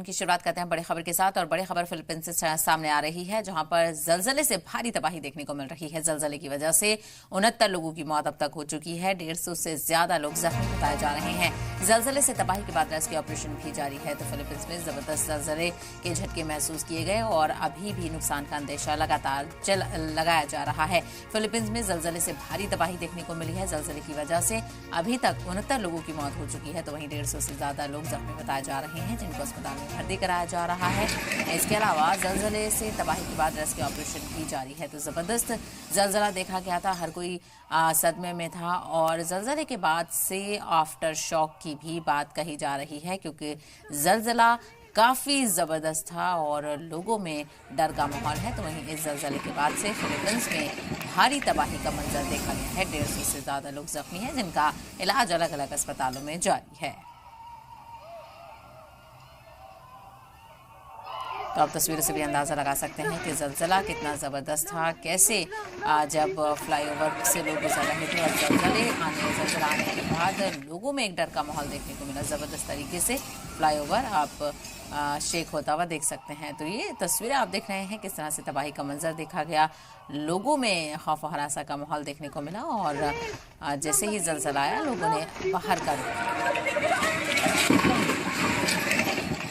की शुरुआत करते हैं बड़ी खबर के साथ। और बड़ी खबर फिलीपींस से सामने आ रही है, जहां पर जलजले से भारी तबाही देखने को मिल रही है। जलजले की वजह से 69 लोगों की मौत अब तक हो चुकी है। 150 से ज्यादा लोग जख्मी बताए जा रहे हैं। जलजले से तबाही के बाद रेस्क्यू ऑपरेशन भी जारी है। तो फिलीपींस में जबरदस्त जलजले के झटके महसूस किए गए और अभी भी नुकसान का अंदेशा लगातार लगाया जा रहा है। फिलीपींस में जलजले से भारी तबाही देखने को मिली है। जलजले की वजह से अभी तक 69 लोगों की मौत हो चुकी है, तो वहीं 150 से ज्यादा लोग जख्मी बताए जा रहे हैं, जिनको अस्पताल में भर्ती कराया जा रहा है। इसके अलावा जलजले से तबाही के बाद रेस्क्यू ऑपरेशन भी जारी है। तो जबरदस्त जलजला देखा गया था, हर कोई सदमे में था और जलजले के बाद से आफ्टर शॉक की भी बात कही जा रही है, क्योंकि जलजला काफी जबरदस्त था और लोगों में डर का माहौल है। तो वहीं इस जलजले के बाद से फिलीपींस में भारी तबाही का मंजर देखा गया है। 150 से ज्यादा लोग जख्मी हैं, जिनका इलाज अलग अलग अस्पतालों में जारी है। तो आप तस्वीरों से भी अंदाजा लगा सकते हैं कि जलजला कितना जबरदस्त था। कैसे जब फ्लाईओवर से लोग गुजर रहे थे और जलजला आने के बाद लोगों में एक डर का माहौल देखने को मिला। जबरदस्त तरीके से फ्लाईओवर आप शेक होता हुआ देख सकते हैं। तो ये तस्वीरें आप देख रहे हैं किस तरह से तबाही का मंजर देखा गया। लोगों में खौफ व हरासा का माहौल देखने को मिला और जैसे ही जलजला आया, लोगों ने बाहर का रुख किया।